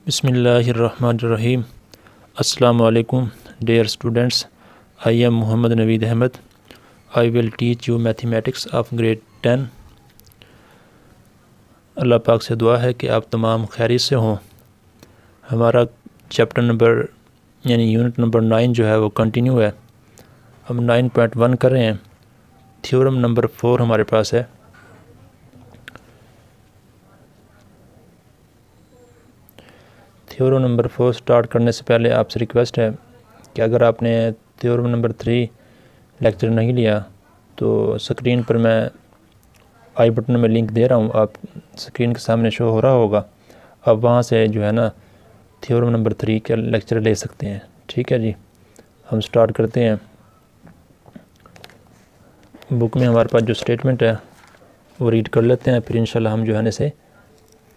बिस्मिल्लाहिर्रहमानिर्रहीम। अस्सलामु अलैकुम dear students, I am Muhammad Naveed Ahmed. I will teach you mathematics of grade 10. अल्लाह पाक से दुआ है कि आप तमाम खैरियत से हों। हमारा चैप्टर नंबर यानी यूनिट नंबर 9 जो है वो कंटिन्यू है। हम 9.1 कर रहे हैं। थ्योरम नंबर 4 हमारे पास है। थ्योरम नंबर 4 स्टार्ट करने से पहले आपसे रिक्वेस्ट है कि अगर आपने थ्योरम नंबर 3 लेक्चर नहीं लिया तो स्क्रीन पर मैं आई बटन में लिंक दे रहा हूँ, आप स्क्रीन के सामने शो हो रहा होगा। आप वहाँ से जो है ना थ्योरम नंबर 3 के लेक्चर ले सकते हैं। ठीक है जी, हम स्टार्ट करते हैं। बुक में हमारे पास जो स्टेटमेंट है वो रीड कर लेते हैं, फिर इंशाल्लाह हम जो है ना इसे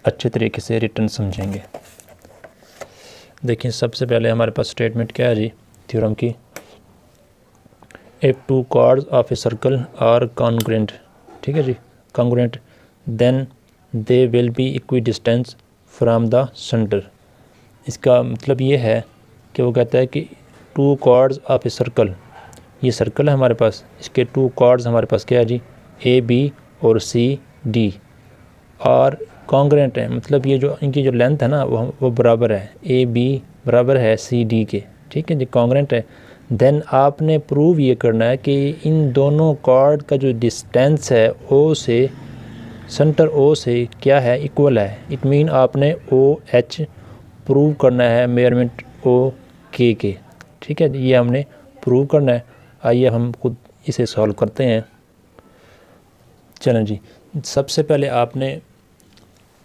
अच्छे तरीके से रिटर्न समझेंगे। देखिए सबसे पहले हमारे पास स्टेटमेंट क्या है जी थ्योरम की। If two chords of a circle are congruent, ठीक है जी, congruent, then they will be equidistance from the centre. इसका मतलब ये है कि वो कहता है कि two chords of a circle, ये सर्कल है हमारे पास, इसके टू कॉर्ड्स हमारे पास क्या है जी, ए बी और सी डी, और कॉन्ग्रुएंट है, मतलब ये जो इनकी जो लेंथ है ना वो बराबर है, ए बी बराबर है सी डी के। ठीक है जी, कॉन्ग्रुएंट है। देन आपने प्रूव ये करना है कि इन दोनों कॉर्ड का जो डिस्टेंस है ओ से, सेंटर ओ से क्या है, इक्वल है। इट मीन आपने ओ एच प्रूव करना है मेजरमेंट ओ के। ठीक है, ये हमने प्रूव करना है। आइए हम खुद इसे सॉल्व करते हैं। चलें जी, सबसे पहले आपने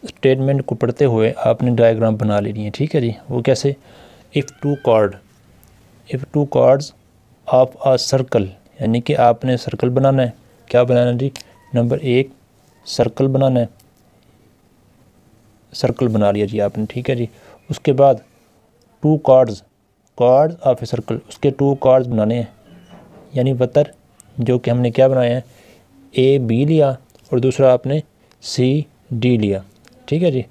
स्टेटमेंट को पढ़ते हुए आपने डायग्राम बना लेनी है। ठीक है जी, वो कैसे, if two chords of a circle, यानी कि आपने सर्कल बनाना है। क्या बनाना है जी, नंबर 1 सर्कल बनाना है। सर्कल बना लिया जी आपने। ठीक है जी, उसके बाद two chords of a circle, उसके टू कॉर्ड्स बनाने हैं, यानी वतर, जो कि हमने क्या बनाया है, ए बी लिया और दूसरा आपने सी डी लिया। ठीक है जी,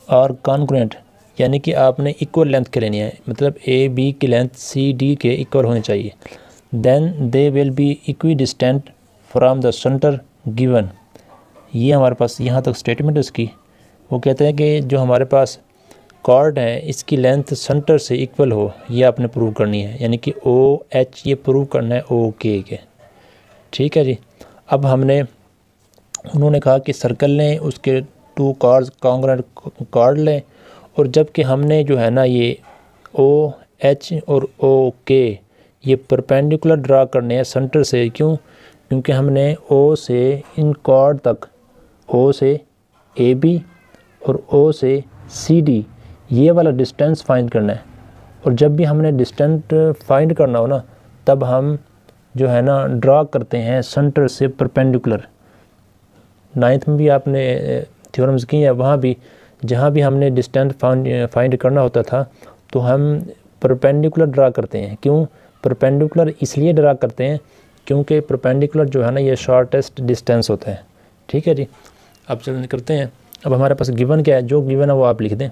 और कॉन्ग्रुएंट, यानी कि आपने इक्वल लेंथ के लेनी है, मतलब ए बी की लेंथ सी डी के इक्वल होनी चाहिए। Then they will be equidistant from the centre given. ये हमारे पास यहाँ तक स्टेटमेंट है इसकी। वो कहते हैं कि जो हमारे पास कॉर्ड है इसकी लेंथ सेंटर से इक्वल हो, ये आपने प्रूव करनी है, यानी कि ओ एच ये प्रूव करना है ओ के। ठीक है जी, अब हमने, उन्होंने कहा कि सर्कल लें, उसके टू कॉर्ड्स कॉन्ग्रुएंट कॉर्ड लें, और जबकि हमने जो है ना ये ओ एच और ओ के ये परपेंडिकुलर ड्रा करने हैं सेंटर से। क्यों? क्योंकि हमने ओ से इन कॉर्ड तक, ओ से ए बी और ओ से सी डी ये वाला डिस्टेंस फाइंड करना है। और जब भी हमने डिस्टेंस फाइंड करना हो ना, तब हम जो है ना ड्रा करते हैं सेंटर से परपेंडिकुलर। 9th में भी आपने थ्योरम्स की है, वहाँ भी जहाँ भी हमने डिस्टेंस फाइंड करना होता था तो हम परपेंडिकुलर ड्रा करते हैं। क्यों परपेंडिकुलर? इसलिए ड्रा करते हैं क्योंकि परपेंडिकुलर जो है ना ये शॉर्टेस्ट डिस्टेंस होता है। ठीक है जी, अब चलिए करते हैं। अब हमारे पास गिवन क्या है, जो गिवन है वो आप लिख दें।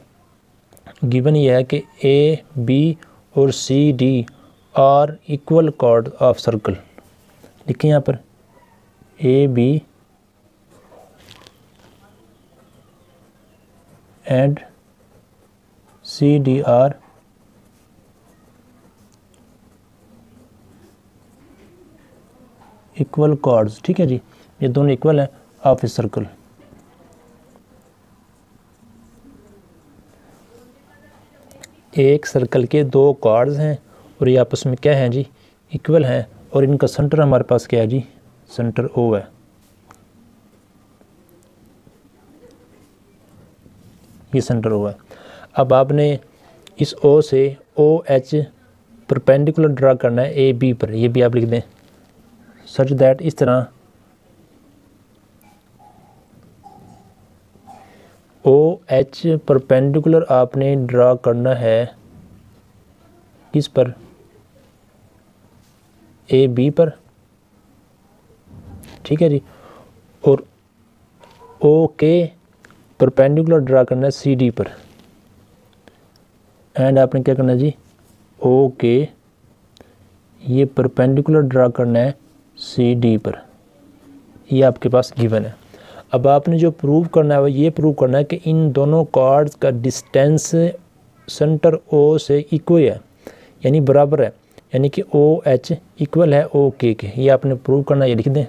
गिवन ये है कि ए बी और C D are equal chord of circle. लिखिए यहाँ पर A B and C D are equal chords. ठीक है जी, ये दोनों इक्वल हैं ऑफ ए सर्कल। एक सर्कल के दो कॉर्ड्स हैं और ये आपस में क्या हैं जी, इक्वल हैं, और इनका सेंटर हमारे पास क्या है जी, सेंटर ओ है। ये सेंटर ओ है। अब आपने इस ओ से ओ एच परपेंडिकुलर ड्रा करना है ए बी पर, ये भी आप लिख दें, सच दैट, इस तरह ओ एच परपेंडिकुलर आपने ड्रा करना है किस पर, ए बी पर। ठीक है जी, और ओ के परपेंडिकुलर ड्रा करना है सी डी पर, एंड आपने क्या करना है जी, ओ के ये परपेंडिकुलर ड्रा करना है सी डी पर, ये आपके पास गिवन है। अब आपने जो प्रूव करना है वो ये प्रूव करना है कि इन दोनों कार्ड्स का डिस्टेंस सेंटर ओ से इक्वल है, यानी बराबर है, यानी कि ओ एच इक्वल है ओ के ये आपने प्रूव करना है। ये लिख दें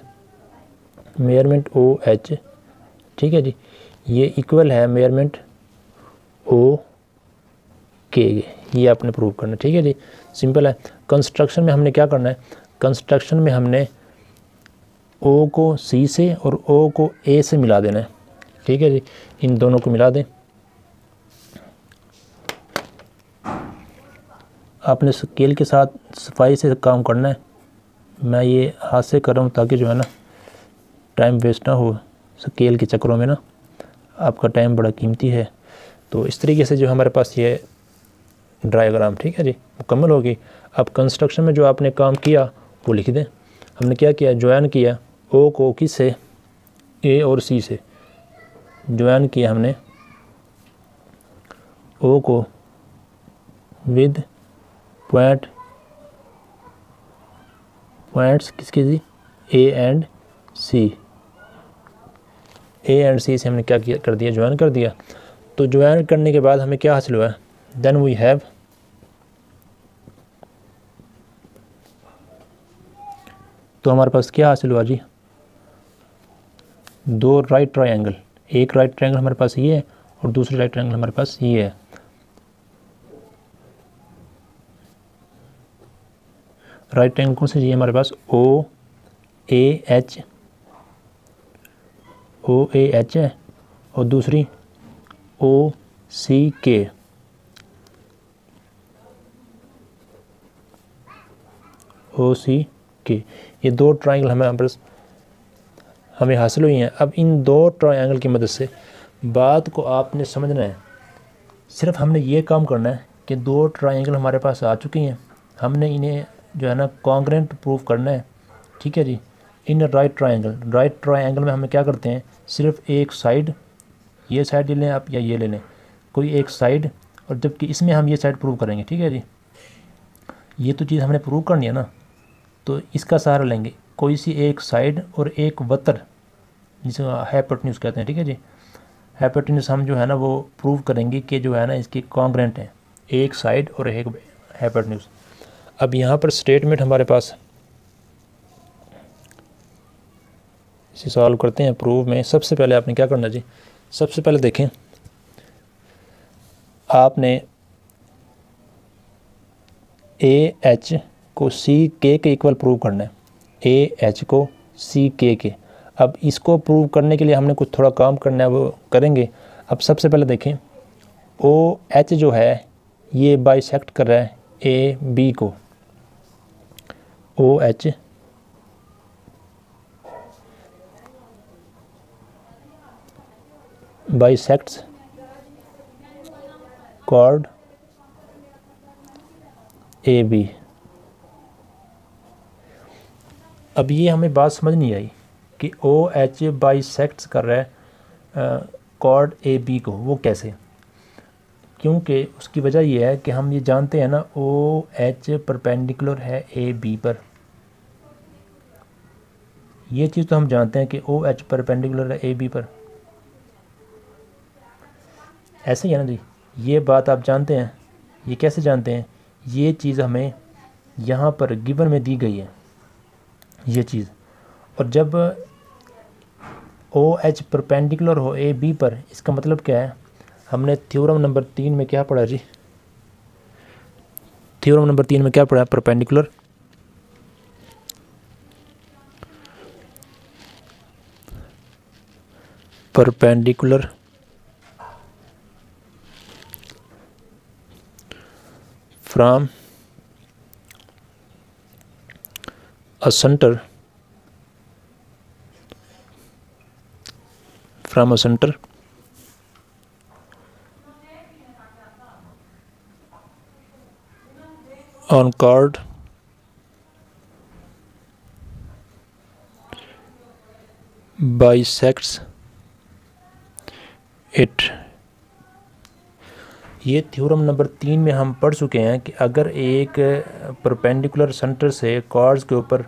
मेजरमेंट ओ एच, ठीक है जी, ये इक्वल है मेजरमेंट ओ के, ये आपने प्रूव करना है, ठीक है जी, सिंपल है। कंस्ट्रक्शन में हमने क्या करना है, कंस्ट्रक्शन में हमने ओ को सी से और ओ को ए से मिला देना है, ठीक है जी, इन दोनों को मिला दें। आपने स्केल के साथ सफाई से काम करना है, मैं ये हाथ से कर रहा हूँ ताकि जो है ना टाइम वेस्ट ना हो स्केल के चक्करों में ना, आपका टाइम बड़ा कीमती है। तो इस तरीके से जो हमारे पास ये डायग्राम, ठीक है जी, मुकम्मल होगी। अब कंस्ट्रक्शन में जो आपने काम किया वो लिख दें। हमने क्या किया, ज्वाइन किया ओ को किस से, ए और सी से ज्वाइन किया हमने ओ को विद पॉइंट्स किसके जी, A and C, A and सी से हमने क्या किया, कर दिया, ज्वाइन कर दिया। तो ज्वाइन करने के बाद हमें क्या हासिल हुआ, देन वी हैव तो हमारे पास क्या हासिल हुआ जी, दो राइट ट्रायंगल, एक राइट ट्रायंगल हमारे पास ये है और दूसरी राइट ट्रायंगल हमारे पास ये है। राइट ट्रायंगल कौन से जी, हमारे पास ओ ए एच है और दूसरी ओ सी के, ये दो ट्रायंगल हमें हासिल हुई हैं। अब इन दो ट्रायंगल की मदद से बात को आपने समझना है, सिर्फ हमने ये काम करना है कि दो ट्रायंगल हमारे पास आ चुकी हैं, हमने इन्हें जो है ना कॉन्ग्रेंट प्रूफ करना है, ठीक है जी। इन राइट ट्रायंगल में हमें क्या करते हैं, सिर्फ एक साइड, ये साइड ले लें आप या ये ले लें, कोई एक साइड, और जबकि इसमें हम ये साइड प्रूव करेंगे, ठीक है जी। ये तो चीज़ हमने प्रूव करनी है ना, तो इसका सहारा लेंगे, कोई सी एक साइड और एक वतर, जिसे हाइपोटेन्यूज कहते हैं, ठीक है जी। हाइपोटेन्यूज हम जो है ना वो प्रूव करेंगे कि जो है ना इसकी कॉन्ग्रेंट है, एक साइड और एक हाइपोटेन्यूज। अब यहाँ पर स्टेटमेंट हमारे पास, इसे सॉल्व करते हैं प्रूव में। सबसे पहले आपने क्या करना जी, सबसे पहले देखें आपने ए एच को सी के इक्वल प्रूव करना है, ए एच को सी के। अब इसको प्रूव करने के लिए हमने कुछ थोड़ा काम करना है, वो करेंगे। अब सबसे पहले देखें ओ एच जो है ये बाइसेक्ट कर रहा है ए बी को, O H bisects chord A B. अब ये हमें बात समझ नहीं आई कि ओ एच बाइसेक्ट्स कर रहा है कॉर्ड ए बी को, वो कैसे, क्योंकि उसकी वजह यह है कि हम ये जानते हैं ना ओ एच परपेंडिकुलर है ए बी पर, ये चीज़ तो हम जानते हैं कि ओ एच परपेंडिकुलर है ए बी पर, ऐसे ही है ना जी, ये बात आप जानते हैं। ये कैसे जानते हैं, ये चीज़ हमें यहाँ पर गिवन में दी गई है ये चीज़, और जब ओ एच परपेंडिकुलर हो ए बी पर, इसका मतलब क्या है, हमने थ्योरम नंबर 3 में क्या पढ़ा जी, थ्योरम नंबर 3 में क्या पढ़ा, perpendicular from a center on chord bisects it. ये थ्योरम नंबर 3 में हम पढ़ चुके हैं कि अगर एक परपेंडिकुलर सेंटर से कॉर्ड्स के ऊपर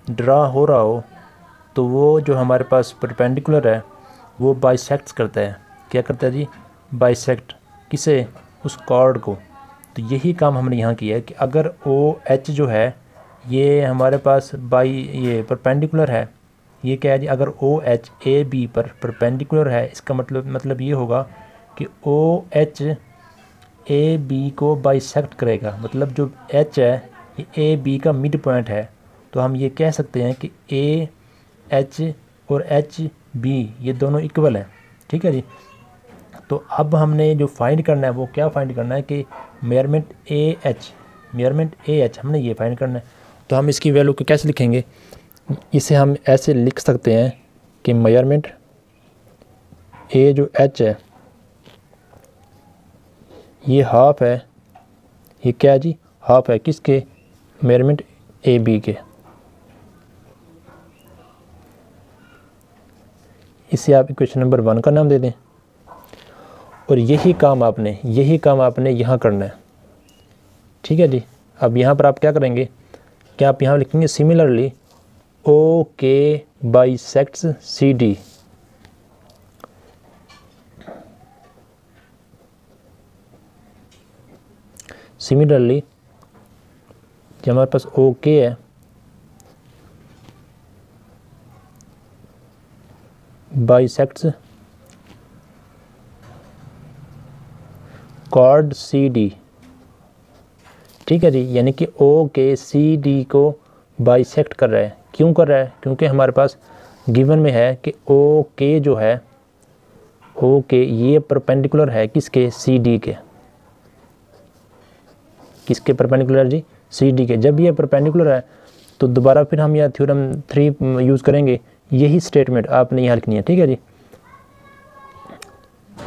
ड्रा हो रहा हो तो वो जो हमारे पास परपेंडिकुलर है वो बाइसेक्ट करता है। क्या करता है जी? बाइसेक्ट। किसे? उस कॉर्ड को। तो यही काम हमने यहाँ किया है कि अगर ओ एच जो है ये हमारे पास ये परपेंडिकुलर है। ये क्या है जी? अगर ओ एच ए बी पर परपेंडिकुलर है, इसका मतलब ये होगा कि ओ एच ए बी को बाइसेक्ट करेगा। मतलब जो एच है ये ए बी का मिड पॉइंट है। तो हम ये कह सकते हैं कि ए एच और एच बी ये दोनों इक्वल है। ठीक है जी। तो अब हमने जो फाइंड करना है वो क्या फाइंड करना है कि मेजरमेंट ए एच हमने ये फाइंड करना है। तो हम इसकी वैल्यू को कैसे लिखेंगे? इसे हम ऐसे लिख सकते हैं कि मेजरमेंट ए जो एच है ये हाफ है। ये क्या है जी? हाफ है। किसके? मेजरमेंट ए बी के। इसे आप इक्वेशन नंबर 1 का नाम दे दें। और यही काम आपने यहाँ करना है। ठीक है जी। अब यहाँ पर आप क्या करेंगे कि आप यहाँ लिखेंगे सिमिलरली ओ के बाइसेक्ट्स सी डी। सिमिलरली जो हमारे पास ओ के है बाइसेक्ट्स कॉर्ड सी डी। ठीक है जी। यानी कि ओ के सी डी को बाइसेक्ट कर रहा है। क्यों कर रहा है? क्योंकि हमारे पास गिवन में है कि ओ के जो है ओ के ये परपेंडिकुलर है किसके? सी डी के। किसके परपेंडिकुलर जी? सी डी के। जब ये परपेंडिकुलर है तो दोबारा फिर हम यह थ्योरम 3 यूज़ करेंगे। यही स्टेटमेंट आपने यहाँ लिखनी है। ठीक है जी।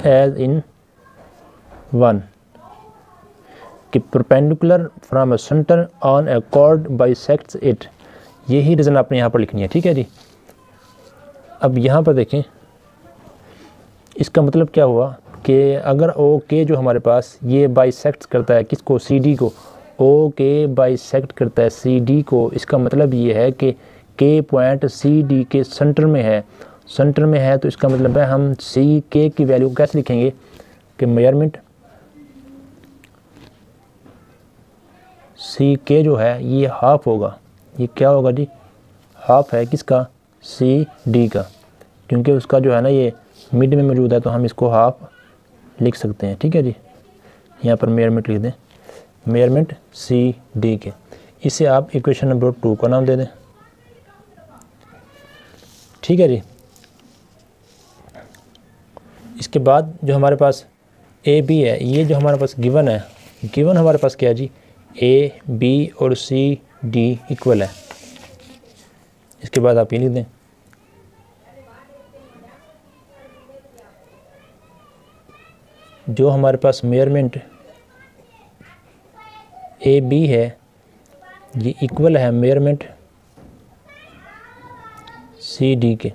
एज इन 1 कि perpendicular from a centre on a chord bisects it. यही रीज़न आपने यहाँ पर लिखनी है। ठीक है जी। अब यहाँ पर देखें इसका मतलब क्या हुआ कि अगर ओ के जो हमारे पास ये बाइसेक्ट करता है किसको? सी डी को। ओ के बाइसेक्ट करता है सी डी को। इसका मतलब ये है कि के पॉइंट सी डी के सेंटर में है। सेंटर में है तो इसका मतलब है हम सी के की वैल्यू कैसे लिखेंगे कि मेजरमेंट सी के जो है ये हाफ होगा। ये क्या होगा जी? हाफ है किसका? सी डी का। क्योंकि उसका जो है ना ये मिड में मौजूद है तो हम इसको हाफ लिख सकते हैं। ठीक है जी। यहाँ पर मेजरमेंट लिख दें, मेजरमेंट सी डी के। इसे आप इक्वेशन नंबर 2 का नाम दे दें। ठीक है जी। इसके बाद जो हमारे पास ए बी है ये जो हमारे पास गिवन है, गिवन हमारे पास क्या है जी? ए बी और सी डी इक्वल है। इसके बाद आप ये लिख दें जो हमारे पास मेजरमेंट ए बी है ये इक्वल है मेजरमेंट सी डी के।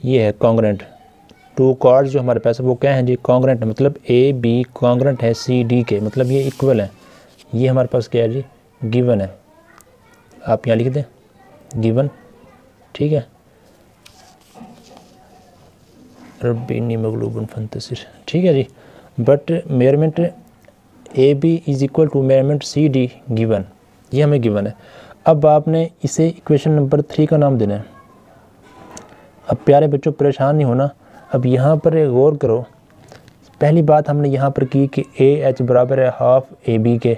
ये है कॉन्ग्रेंट। 2 कॉर्ड्स जो हमारे पास है वो क्या है जी? कॉन्ग्रेंट। मतलब ए बी कॉन्ग्रेंट है सी डी के। मतलब ये इक्वल है। ये हमारे पास क्या है जी? गिवन है। आप यहाँ लिख दें गिवन। ठीक है। रब्बीनी मगलूबन फंतसिर। ठीक है जी। But measurement A B is equal to measurement C D given. ये हमें गिवन है। अब आपने इसे इक्वेशन नंबर 3 का नाम देना है। अब प्यारे बच्चों परेशान नहीं होना। अब यहाँ पर गौर करो। पहली बात हमने यहाँ पर की कि ए एच बराबर है हाफ ए बी के।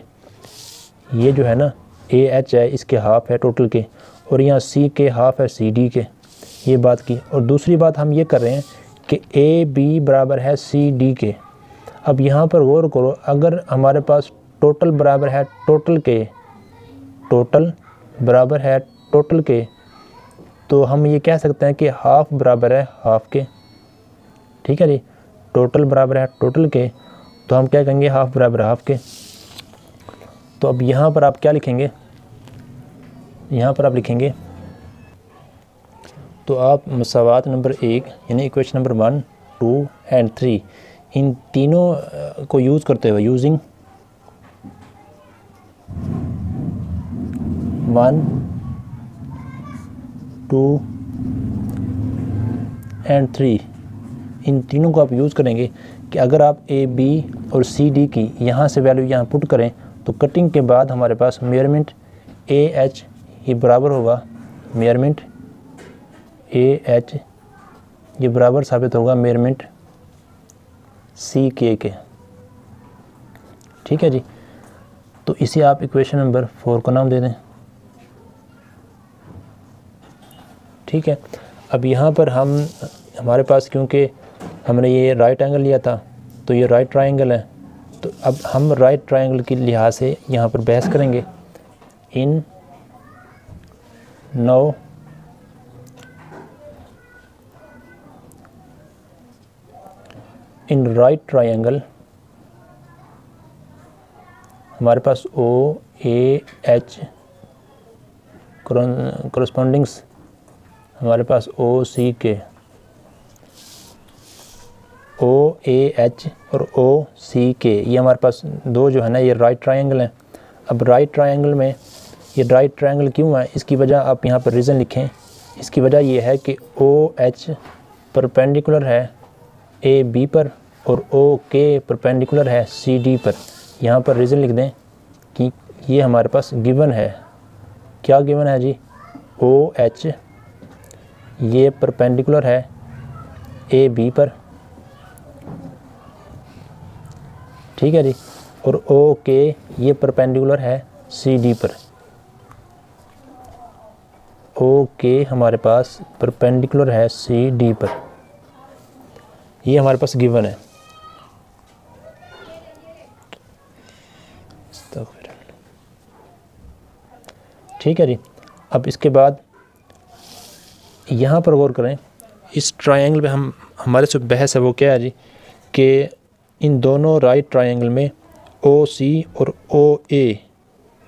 ये जो है ना ए एच है इसके हाफ है टोटल के। और यहाँ सी के हाफ है सी डी के। ये बात की। और दूसरी बात हम ये कर रहे हैं कि ए बी बराबर है सी डी के। अब यहाँ पर गौर करो, अगर हमारे पास टोटल बराबर है टोटल के, टोटल बराबर है टोटल के, तो हम ये कह सकते हैं कि हाफ बराबर है हाफ के। ठीक है जी। टोटल बराबर है टोटल के तो हम क्या कहेंगे? हाफ बराबर हाफ के। तो अब यहाँ पर आप क्या लिखेंगे? यहाँ पर आप लिखेंगे तो आप मसावात नंबर 1 यानी इक्वेशन नंबर 1 2 एंड 3, इन तीनों को यूज़ करते हुए यूजिंग 1, 2 एंड 3, इन तीनों को आप यूज़ करेंगे कि अगर आप ए बी और सी डी की यहाँ से वैल्यू यहाँ पुट करें तो कटिंग के बाद हमारे पास मेजरमेंट ए एच ये बराबर होगा, मेजरमेंट ए एच ये बराबर साबित होगा मेजरमेंट सी के। ठीक है जी। तो इसे आप इक्वेशन नंबर 4 का नाम दे दें। ठीक है। अब यहाँ पर हमारे पास क्योंकि हमने ये राइट एंगल लिया था तो ये राइट ट्रायंगल है, तो अब हम राइट ट्रायंगल के लिहाज से यहाँ पर बहस करेंगे। इन राइट ट्रायंगल हमारे पास ओ ए एच करस्पॉन्डिंग्स हमारे पास ओ सी के, ओ ए एच और ओ सी के, ये हमारे पास दो जो है ना ये राइट ट्रायंगल हैं। अब राइट ट्रायंगल में ये राइट ट्रायंगल क्यों है, इसकी वजह आप यहाँ पर रीज़न लिखें। इसकी वजह ये है कि ओ एच परपेंडिकुलर है ए बी पर और ओ के परपेंडिकुलर है सी डी पर। यहाँ पर रीज़न लिख दें कि ये हमारे पास गिवन है। क्या गिवन है जी? ओ एच ये परपेंडिकुलर है ए बी पर, ठीक है जी, और ओ के ये परपेंडिकुलर है सी डी पर। ओ के हमारे पास परपेंडिकुलर है सी डी पर, ये हमारे पास गिवन है। ठीक है जी। अब इसके बाद यहाँ पर गौर करें, इस ट्रायंगल में हमारे से बहस है वो क्या है जी कि इन दोनों राइट ट्रायंगल में ओ सी और ओ ए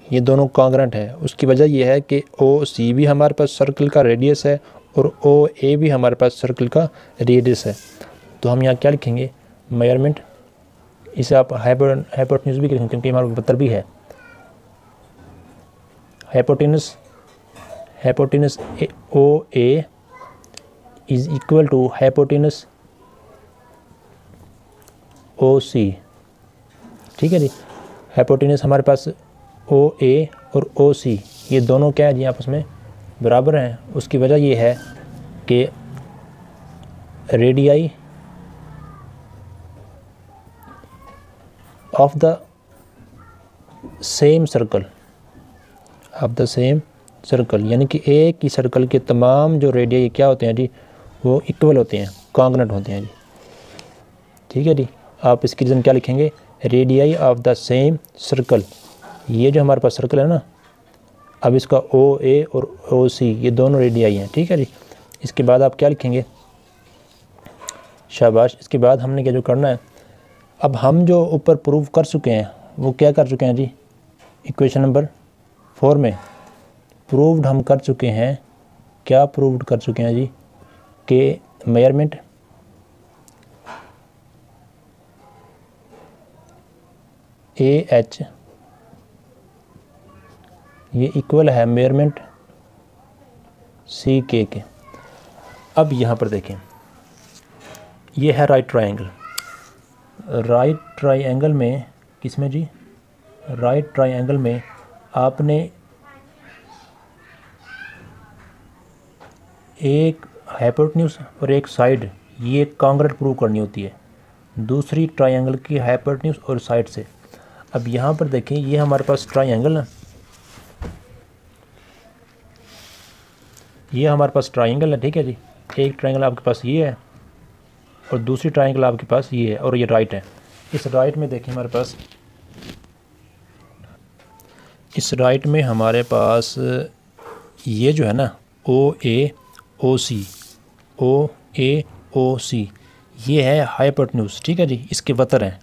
ये दोनों कॉन्ग्रेंट है। उसकी वजह यह है कि ओ सी भी हमारे पास सर्कल का रेडियस है और ओ ए भी हमारे पास सर्कल का रेडियस है। तो हम यहाँ क्या लिखेंगे? मेजरमेंट, इसे आप हाइपोटेन्यूज भी लिखेंगे क्योंकि हमारे पत्थर भी है। Hypotenuse O A is equal to hypotenuse O C. ठीक है जी। हाइपोटेन्यूज हमारे पास ओ ए और ओ सी ये दोनों क्या है जी आपस में बराबर हैं। उसकी वजह ये है कि radii of the same circle यानी कि एक ही सर्कल के तमाम जो रेडियाई क्या होते हैं जी वो इक्वल होते हैं, कॉन्ग्रेंट होते हैं जी। ठीक है जी। आप इसकी रीज़न क्या लिखेंगे? Radii of the same circle, ये जो हमारे पास सर्कल है ना, अब इसका ओ ए और ओ सी ये दोनों रेडियाई हैं। ठीक है जी। इसके बाद आप क्या लिखेंगे? शाबाश। इसके बाद हमने क्या जो करना है, अब हम जो ऊपर प्रूव कर चुके हैं वो क्या कर चुके हैं जी? इक्वेशन नंबर 4 में प्रूव्ड हम कर चुके हैं। क्या प्रूव्ड कर चुके हैं जी? कि मेजरमेंट ए एच ये इक्वल है मेजरमेंट सी के। अब यहाँ पर देखें, ये है राइट ट्रायंगल। राइट ट्रायंगल में किसमें जी? राइट ट्रायंगल में आपने एक हाइपोटेन्यूज और एक साइड ये कॉन्ग्रेंट प्रूव करनी होती है दूसरी ट्रायंगल की हाइपोटेन्यूज और साइड से। अब यहाँ पर देखें, ये हमारे पास ट्रायंगल है, ये हमारे पास ट्रायंगल है। ठीक है जी। एक ट्रायंगल आपके पास ये है और दूसरी ट्रायंगल आपके पास ये है और ये राइट है। इस राइट में देखें हमारे पास, इस राइट में हमारे पास ये जो है ना ओ ए ओ सी, ओ ए ओ सी ये है हाइपोटेन्यूज। ठीक है जी। इसके वतर हैं,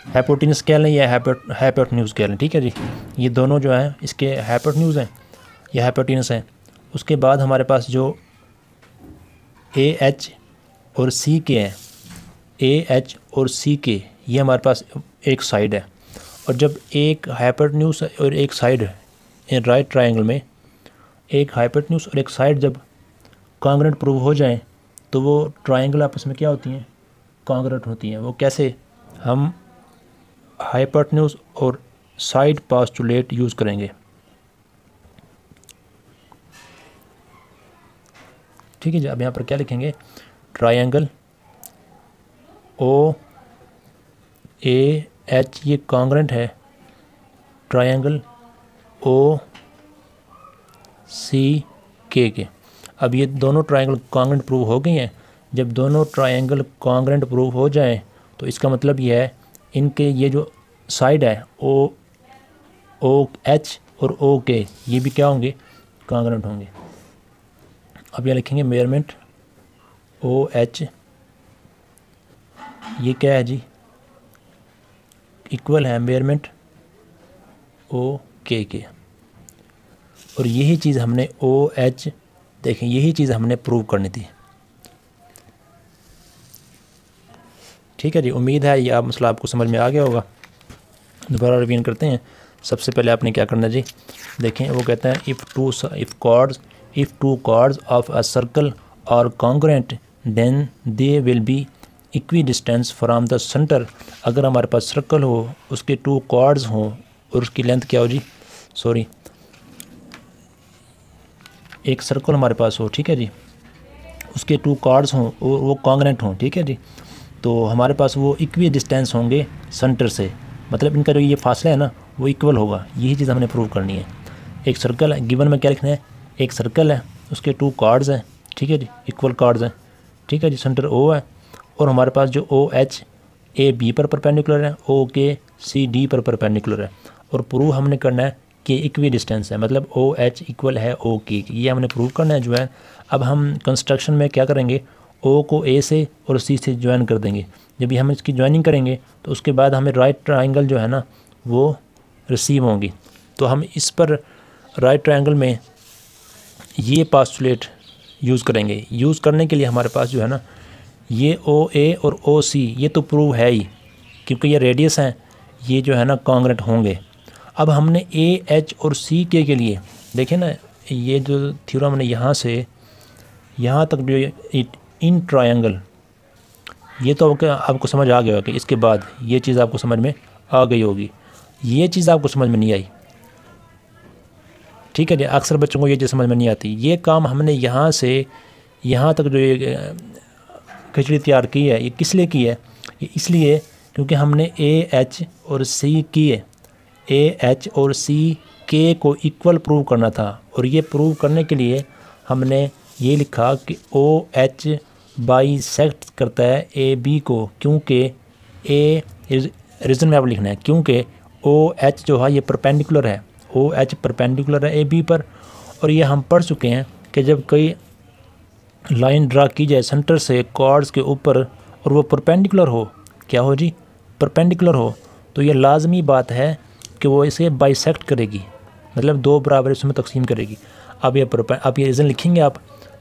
हाइपोटेन्यूज स्केल है, ये हाइपोटेन्यूज स्केल है। ठीक है जी। ये दोनों जो हैं इसके हाइपोटेन्यूज हैं, ये हाइपोटेन्यूज हैं। उसके बाद हमारे पास जो ए एच और सी के हैं, ए एच और सी के, ये हमारे पास एक साइड है। और जब एक हाइपोटेन्यूज और एक साइड इन राइट ट्रायंगल में, एक हाइपोटेन्यूज और एक साइड जब कॉन्ग्रुएंट प्रूव हो जाएं तो वो ट्रायंगल आपस में क्या होती हैं, कॉन्ग्रुएंट होती हैं। वो कैसे, हम हाइपोटेन्यूज और साइड पोस्टुलेट यूज़ करेंगे। ठीक है जी। अब यहाँ पर क्या लिखेंगे, ट्रायंगल ओ ए एच ये कॉन्ग्रुएंट है ट्रायंगल ओ सी के। अब ये दोनों ट्रायंगल कॉन्ग्रुएंट प्रूव हो गई हैं। जब दोनों ट्रायंगल कॉन्ग्रुएंट प्रूव हो जाएं तो इसका मतलब ये है इनके ये जो साइड है ओ एच और ओ के, ये भी क्या होंगे, कॉन्ग्रुएंट होंगे। अब यह लिखेंगे मेजरमेंट ओ एच, ये क्या है जी, इक्वल है मेजरमेंट ओ के। और यही चीज़ हमने ओ एच, देखें यही चीज़ हमने प्रूव करनी थी। ठीक है जी। उम्मीद है ये आप मसला आपको समझ में आ गया होगा। दोबारा रिवीजन करते हैं। सबसे पहले आपने क्या करना जी, देखें वो कहते हैं if two chords of a circle are congruent then they will be equidistance from the centre. अगर हमारे पास सर्कल हो, उसके 2 कॉर्ड्स हों और उसकी लेंथ क्या हो जी, सॉरी, एक सर्कल हमारे पास हो, ठीक है जी, उसके 2 कॉर्ड्स हों और वो कॉन्ग्रुएंट हों, ठीक है जी, तो हमारे पास वो इक्वी डिस्टेंस होंगे सेंटर से, मतलब इनका जो ये फासला है ना वो इक्वल होगा। यही चीज़ हमने प्रूव करनी है। एक सर्कल है, गिवन में क्या लिखना है, एक सर्कल है, उसके 2 कॉर्ड्स हैं, ठीक है जी, इक्वल कॉर्ड्स हैं, ठीक है जी, सेंटर ओ है, और हमारे पास जो ओ एच ए बी पर परपेंडिकुलर है, ओ के सी डी पर परपेंडिकुलर है, और प्रूव हमने करना है कि इक्वी डिस्टेंस है, मतलब ओ एच इक्वल है ओ के, ये हमने प्रूव करना है जो है। अब हम कंस्ट्रक्शन में क्या करेंगे, ओ को ए से और सी से ज्वाइन कर देंगे। जब भी हम इसकी ज्वाइनिंग करेंगे तो उसके बाद हमें राइट ट्रायंगल जो है ना वो रिसीव होंगी। तो हम इस पर राइट ट्रायंगल में ये पोस्टुलेट यूज़ करेंगे। यूज़ करने के लिए हमारे पास जो है ना ये ओ ए और ओ सी ये तो प्रूव है ही, क्योंकि ये रेडियस हैं, ये जो है ना कॉन्ग्रुएंट होंगे। अब हमने ए एच और सी के लिए देखें ना, ये जो थ्योरम हमने यहाँ से यहाँ तक जो इन ट्रायंगल, ये तो आपको समझ आ गया होगा कि इसके बाद ये चीज़ आपको समझ में आ गई होगी। ये चीज़ आपको समझ में नहीं आई, ठीक है जी, अक्सर बच्चों को ये चीज़ समझ में नहीं आती। ये काम हमने यहाँ से यहाँ तक जो ये खिचड़ी तैयार की है, ये किस लिए की है, ये इसलिए क्योंकि हमने ए एच और सी किए, ए एच और सी के को इक्वल प्रूव करना था। और ये प्रूव करने के लिए हमने ये लिखा कि ओ एच बाइसेक्ट करता है ए बी को, क्योंकि ए रीज़न में आप लिखना है, क्योंकि ओ एच जो है ये परपेंडिकुलर है, ओ एच परपेंडिकुलर है ए बी पर। और ये हम पढ़ चुके हैं कि जब कोई लाइन ड्रा की जाए सेंटर से कॉर्ड्स के ऊपर और वो परपेंडिकुलर हो, क्या हो जी, परपेंडिकुलर हो, तो ये लाजमी बात है कि वो इसे बाइसेक्ट करेगी, मतलब 2 बराबर हिस्सों में तकसीम करेगी। अब ये रीज़न लिखेंगे आप,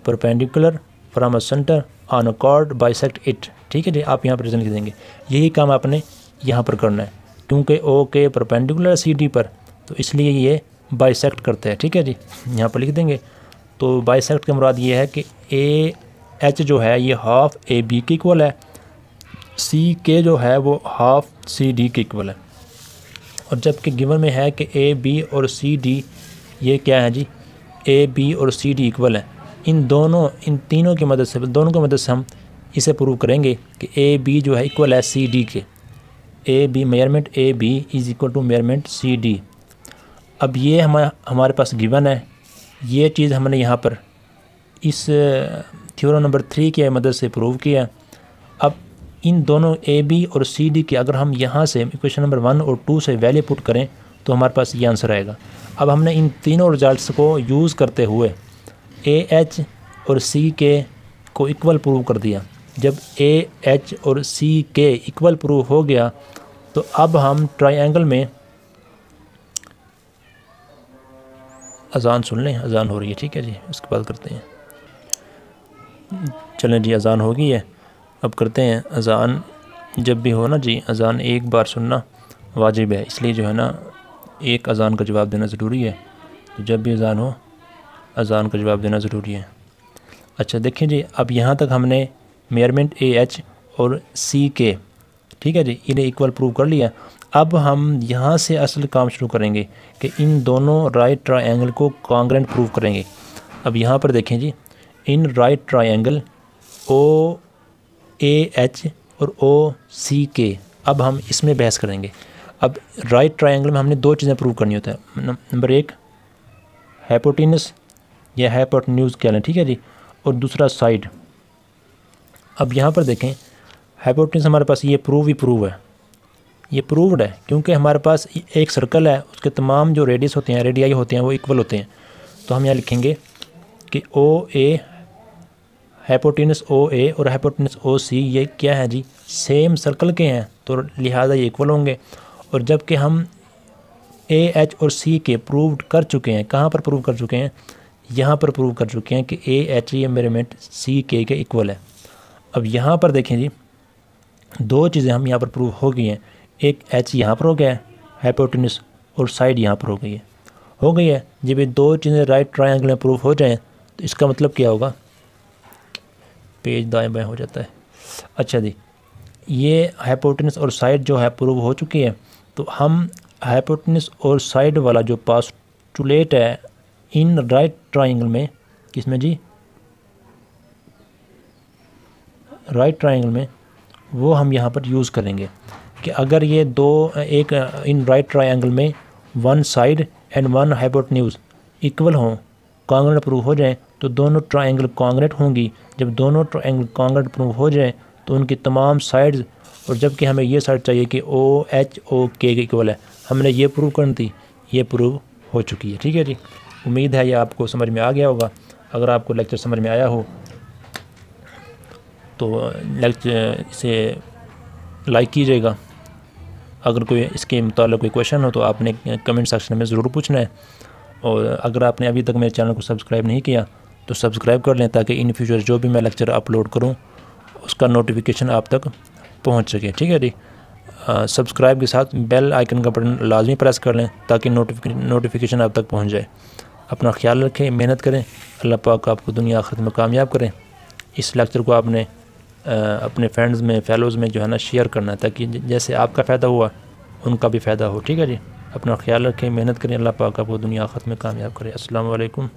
perpendicular from a centre on a cord bisect it, ठीक है जी, आप यहाँ पर रीज़न लिख देंगे। यही काम आपने यहाँ पर करना है, क्योंकि ओ के परपेंडिकुलर सी डी पर, तो इसलिए ये बाइसेक्ट करते हैं, ठीक है जी, यहाँ पर लिख देंगे। तो बाइसेक्ट का मुराद ये है कि ए एच जो है ये हाफ ए बी के इक्वल है, सी के जो है वो हाफ सी डी के इक्वल है। और जबकि गिवन में है कि ए बी और सी डी ये क्या है जी, ए बी और सी डी इक्वल है। इन तीनों की मदद से, दोनों की मदद से हम इसे प्रूव करेंगे कि ए बी जो है इक्वल है सी डी के, A B measurement A B is equal to measurement C D. अब ये हमारे पास गिवन है, ये चीज़ हमने यहाँ पर इस थ्योरम नंबर 3 की मदद से प्रूव किया। अब इन दोनों ए बी और सी डी के अगर हम यहाँ से इक्वेशन नंबर 1 और 2 से वैल्यू पुट करें तो हमारे पास ये आंसर आएगा। अब हमने इन तीनों रिजल्ट्स को यूज़ करते हुए ए एच और सी के को इक्वल प्रूव कर दिया। जब ए एच और सी के इक्वल प्रूव हो गया तो अब हम ट्रायंगल में, अजान सुन लें, अजान हो रही है, ठीक है जी, उसके बाद करते हैं। चलें जी, अजान हो गई है। अब करते हैं अज़ान। जब भी हो ना जी, अज़ान एक बार सुनना वाजिब है, इसलिए जो है ना एक अज़ान का जवाब देना ज़रूरी है। तो जब भी अज़ान हो, अज़ान का जवाब देना ज़रूरी है। अच्छा देखिए जी, अब यहाँ तक हमने मेजरमेंट AH और CK, ठीक है जी, इन्हें इक्वल प्रूव कर लिया। अब हम यहाँ से असल काम शुरू करेंगे कि इन दोनों राइट ट्रायंगल को कॉन्ग्रेंट प्रूव करेंगे। अब यहाँ पर देखें जी, इन राइट ट्रायंगल OAH और OCK, अब हम इसमें बहस करेंगे। अब राइट ट्रायंगल में हमने दो चीज़ें प्रूव करनी होता है। नंबर एक हाइपोटेनस या हाइपोटेन्यूज कह लें, ठीक है जी, और दूसरा साइड। अब यहाँ पर देखें, हाइपोटेनस हमारे पास ये प्रूव है, ये प्रूव्ड है, क्योंकि हमारे पास एक सर्कल है, उसके तमाम जो रेडियस होते हैं, रेडियाई होते हैं, वो इक्वल होते हैं। तो हम यहाँ लिखेंगे कि OA, हाइपोटेनस OA और हाइपोटेनस OC ये क्या है जी, सेम सर्कल के हैं, तो लिहाजा ये इक्वल होंगे। और जबकि हम AH और CK प्रूव्ड कर चुके हैं, कहाँ पर प्रूव कर चुके हैं, यहाँ पर प्रूव कर चुके हैं कि AH ये मेजरमेंट CK के इक्वल है। अब यहाँ पर देखें जी, दो चीज़ें हम यहाँ पर प्रूव हो गई हैं। एक H यहाँ पर हो गया है हाइपोटेनस, और साइड यहाँ पर हो गई है। जब ये दो चीज़ें राइट ट्रायंगल में प्रूव हो जाएं तो इसका मतलब क्या होगा, पेज दाएं बाएं हो जाता है। अच्छा जी, ये हाइपोटेनस और साइड जो है प्रूव हो चुकी है। तो हम हाइपोटेनस और साइड वाला जो पोस्टुलेट है इन राइट ट्रायंगल में, किसमें जी, राइट ट्रायंगल में, वो हम यहाँ पर यूज़ करेंगे कि अगर ये दो एक इन राइट ट्रायंगल में one side and one hypotenuse equal हों, कॉन्ग्रेंट प्रूव हो जाएं, तो दोनों ट्रायंगल कॉन्ग्रेंट होंगी। जब दोनों ट्रायंगल कॉन्ग्रेंट प्रूव हो जाएं तो उनकी तमाम साइड्स, और जबकि हमें ये साइड चाहिए कि OH OK के इक्वल है, हमने ये प्रूव करनी थी, ये प्रूव हो चुकी है। ठीक है जी, उम्मीद है ये आपको समझ में आ गया होगा। अगर आपको लेक्चर समझ में आया हो तो लेक्चर इसे लाइक कीजिएगा। अगर कोई इसके मुताल्लिक़ कोई क्वेश्चन हो तो आपने कमेंट सेक्शन में ज़रूर पूछना है। और अगर आपने अभी तक मेरे चैनल को सब्सक्राइब नहीं किया तो सब्सक्राइब कर लें, ताकि इन फ्यूचर जो भी मैं लेक्चर अपलोड करूं उसका नोटिफिकेशन आप तक पहुंच सके। ठीक है जी, सब्सक्राइब के साथ बेल आइकन का बटन लाजमी प्रेस कर लें ताकि नोटिफिकेशन आप तक पहुँच जाए। अपना ख्याल रखें, मेहनत करें, अल्लाह पाक आपको दुनिया आखिरत में कामयाब करें। इस लेक्चर को आपने अपने फ्रेंड्स में, फेलोज़ में जो है ना शेयर करना है, ताकि जैसे आपका फ़ायदा हुआ उनका भी फ़ायदा हो। ठीक है जी, अपना ख्याल रखें, मेहनत करें, अल्लाह पाक आपको दुनिया आखिरत में कामयाब करें। अस्सलाम वालेकुम।